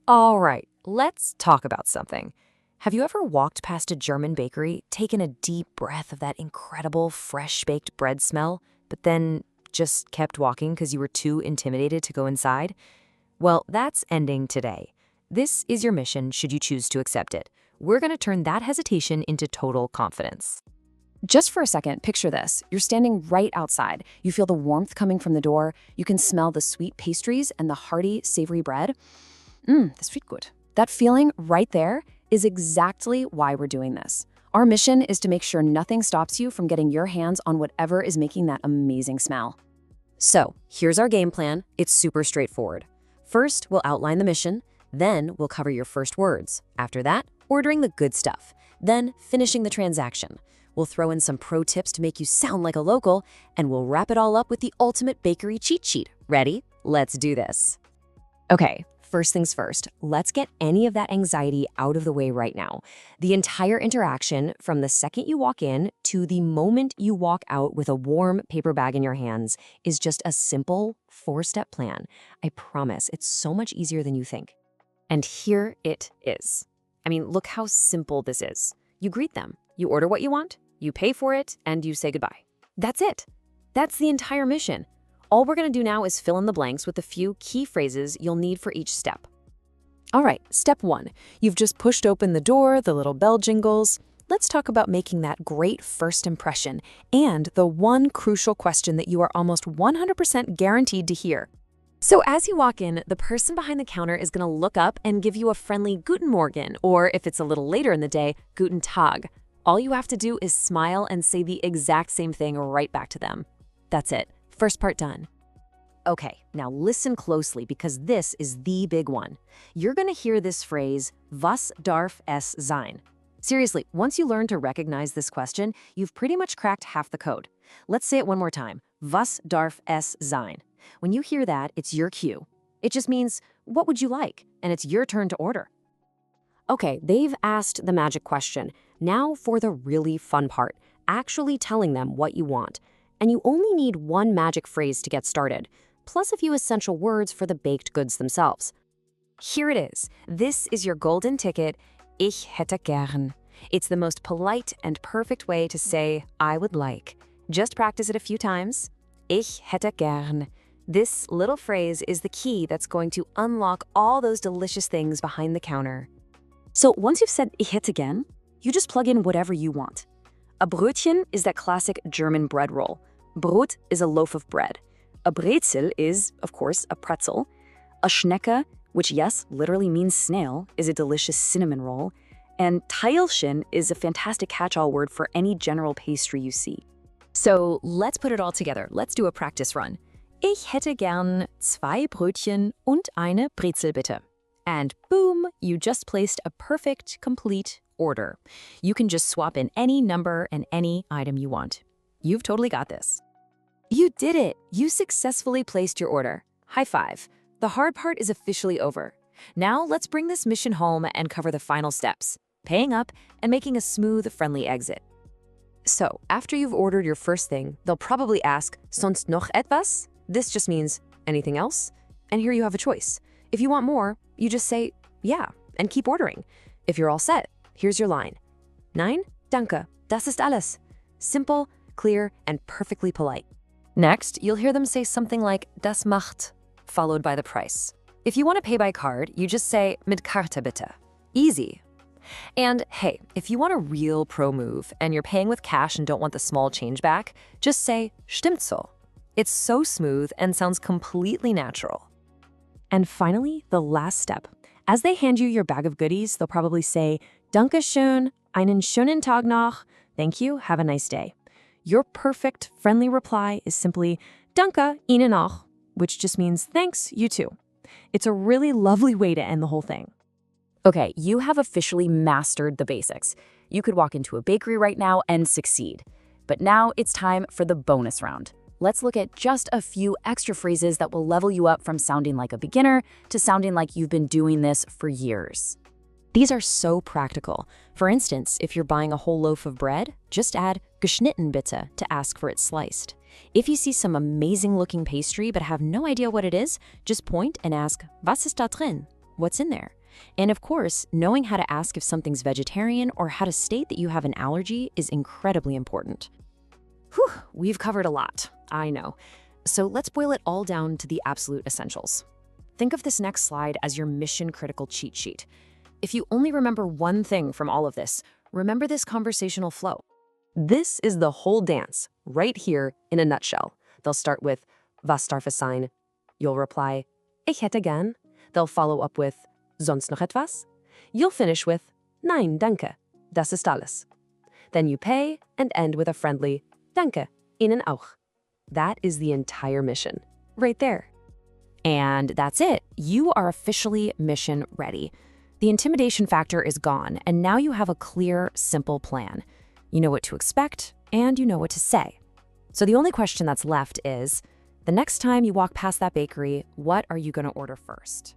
All right, let's talk about something. Have you ever walked past a German bakery, taken a deep breath of that incredible fresh baked bread smell, but then just kept walking because you were too intimidated to go inside? Well, that's ending today. This is your mission should you choose to accept it. We're going to turn that hesitation into total confidence. Just for a second, picture this. You're standing right outside. You feel the warmth coming from the door. You can smell the sweet pastries and the hearty, savory bread. Das riecht gut. That feeling right there is exactly why we're doing this. Our mission is to make sure nothing stops you from getting your hands on whatever is making that amazing smell. So, here's our game plan. It's super straightforward. First, we'll outline the mission. Then, we'll cover your first words. After that, ordering the good stuff. Then, finishing the transaction. We'll throw in some pro tips to make you sound like a local, and we'll wrap it all up with the ultimate bakery cheat sheet. Ready? Let's do this. Okay, first things first, let's get any of that anxiety out of the way right now. The entire interaction, from the second you walk in to the moment you walk out with a warm paper bag in your hands, is just a simple 4-step plan. I promise, it's so much easier than you think. And here it is. I mean, look how simple this is. You greet them, you order what you want, you pay for it, and you say goodbye. That's it. That's the entire mission. All we're going to do now is fill in the blanks with a few key phrases you'll need for each step. All right, step 1. You've just pushed open the door, the little bell jingles. Let's talk about making that great first impression and the one crucial question that you are almost 100% guaranteed to hear. So as you walk in, the person behind the counter is going to look up and give you a friendly Guten Morgen, or if it's a little later in the day, Guten Tag. All you have to do is smile and say the exact same thing right back to them. That's it. First part done. Okay, now listen closely because this is the big one. You're going to hear this phrase, Was darf es sein? Seriously, once you learn to recognize this question, you've pretty much cracked half the code. Let's say it one more time. Was darf es sein? When you hear that, it's your cue. It just means, what would you like? And it's your turn to order. Okay, they've asked the magic question. Now for the really fun part, actually telling them what you want. And you only need one magic phrase to get started, plus a few essential words for the baked goods themselves. Here it is. This is your golden ticket, Ich hätte gern. It's the most polite and perfect way to say, I would like. Just practice it a few times. Ich hätte gern. This little phrase is the key that's going to unlock all those delicious things behind the counter. So once you've said Ich hätte gern, you just plug in whatever you want. A Brötchen is that classic German bread roll. Brot is a loaf of bread. A Brezel is, of course, a pretzel. A Schnecke, which yes, literally means snail, is a delicious cinnamon roll. And Teilchen is a fantastic catch-all word for any general pastry you see. So let's put it all together. Let's do a practice run. Ich hätte gern 2 Brötchen und eine Brezel bitte. And boom, you just placed a perfect, complete order. You can just swap in any number and any item you want. You've totally got this. You did it! You successfully placed your order. High five. The hard part is officially over. Now let's bring this mission home and cover the final steps, paying up and making a smooth, friendly exit. So, after you've ordered your first thing, they'll probably ask, Sonst noch etwas? This just means, anything else? And here you have a choice. If you want more, you just say, yeah, and keep ordering. If you're all set, here's your line. Nein, danke, das ist alles. Simple, clear, and perfectly polite. Next, you'll hear them say something like, das macht, followed by the price. If you want to pay by card, you just say, mit Karte bitte. Easy. And hey, if you want a real pro move and you're paying with cash and don't want the small change back, just say, stimmt so. It's so smooth and sounds completely natural. And finally, the last step. As they hand you your bag of goodies, they'll probably say, Danke schön, einen schönen Tag noch. Thank you, have a nice day. Your perfect, friendly reply is simply, Danke, Ihnen auch, which just means, thanks, you too. It's a really lovely way to end the whole thing. Okay, you have officially mastered the basics. You could walk into a bakery right now and succeed. But now it's time for the bonus round. Let's look at just a few extra phrases that will level you up from sounding like a beginner to sounding like you've been doing this for years. These are so practical. For instance, if you're buying a whole loaf of bread, just add geschnitten bitte to ask for it sliced. If you see some amazing-looking pastry but have no idea what it is, just point and ask, Was ist da drin? What's in there? And of course, knowing how to ask if something's vegetarian or how to state that you have an allergy is incredibly important. Whew, we've covered a lot, I know. So let's boil it all down to the absolute essentials. Think of this next slide as your mission-critical cheat sheet. If you only remember one thing from all of this, remember this conversational flow. This is the whole dance, right here in a nutshell. They'll start with, Was darf es sein? You'll reply, Ich hätte gern. They'll follow up with, Sonst noch etwas? You'll finish with, Nein, danke. Das ist alles. Then you pay and end with a friendly, Danke, Ihnen auch. That is the entire mission, right there. And that's it. You are officially mission ready. The intimidation factor is gone, and now you have a clear, simple plan. You know what to expect, and you know what to say. So the only question that's left is, the next time you walk past that bakery, what are you going to order first?